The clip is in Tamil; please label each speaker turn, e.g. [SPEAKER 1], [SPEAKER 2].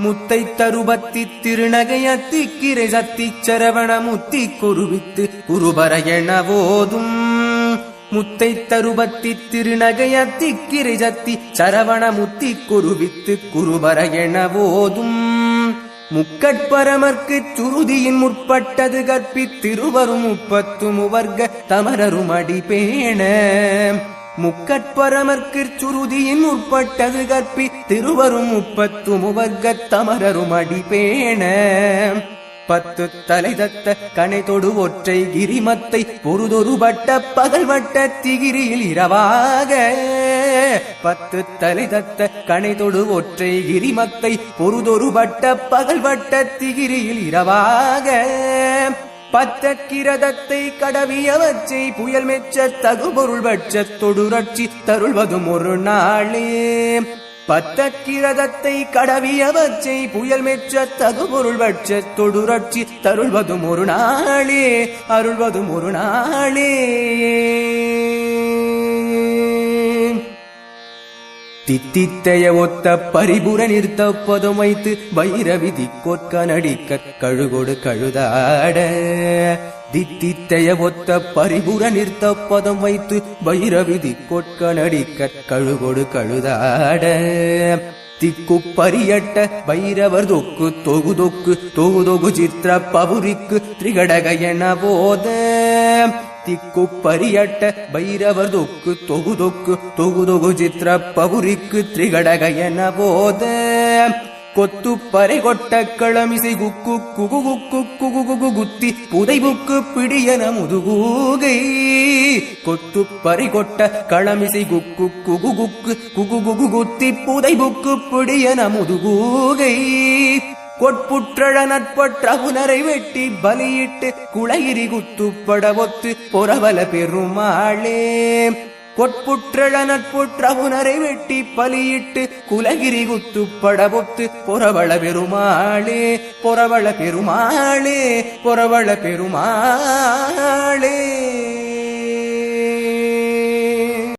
[SPEAKER 1] முத்தை தருபத்தி திருநகையத்தி கிரை சத்தி சரவண முத்தி குருவித்து குருபர எனவோதும் முத்தை தருபத்தி திருநகையத்தி கிரை சத்தி சரவண முத்தி குருவித்து குருபர எனவோதும் முக்கட்பரமர்க்கு சுருதியின் முற்பட்டது கற்பித்திருவரும் 30 தமரரும் அடிபேண முக்கட்பரமர்க்கு சுருதியின் முற்பட்டது கற்பித்திருவரும் 30 தமரரும் அடிபேண 10 தலை தத்த கனை தொடு ஒற்றை கிரிமத்தை பொருதொரு வட்ட பகல் வட்ட திகிரியில் இரவாக 10 தலை தத்த கனை தொடு ஒற்றை கிரிமத்தை பொருதொரு வட்ட பகல் வட்ட திகிரியில் இரவாக 10 கிரதத்தை கடவியவற்றை புயல் மெச்ச தகுபொருள் வட்ச தொடுரட்சி தருள்வதும் ஒரு நாளே 10 கிரதத்தை கடவியவற்றை புயல் மெச்ச தகுபொருள் வட்ச தொடுரட்சி தருள்வதும் ஒரு நாளே அருள்வதும் ஒரு நாளே தித்தித்தைய ஒத்த பரிபுர நிறுத்த பதம் வைத்து வைரவிதி கொற்க நடிக்க கழுகொடு கழுதாட தித்தித்தைய ஒத்த பரிபுர நிறுத்த பதம் வைத்து வைரவிதி கொற்க நடிக்க கழுகொடு கழுதாட திக்கு பரியட்ட பைரவர் தொக்கு தொகுதொக்கு தொகுதொகு சித்திர பவுரிக்கு திரிகடக என போத திக்கு பரியட்ட பைரவர் தொக்கு தொகுதொக்கு தொகுதொகு சித்திர பவுரிக்கு திரிகடக என போத கொத்து பறை கொட்ட களமிசை குக்கு குகு குக்கு குகு குகு குத்தி புதை புக்கு பிடியன முதுகூகை கொத்து பறை கொட்ட களமிசை குக்கு குகு குக்கு குகு குகு குத்தி புதை புக்கு பிடியன முதுகூகை கொட்புற்றழ நட்பற்ற புனரை வெட்டி பலியிட்டு குளையிரி குத்துப்பட ஒத்து பொறவல பெருமாளே கொட்புற்றழ நட்புற்ற புனரை வெட்டி பலியிட்டு குலகிரி குத்துப்பட ஒத்து பொறவள பெருமாளே பொறவள பெருமாளே பொறவள பெருமாளே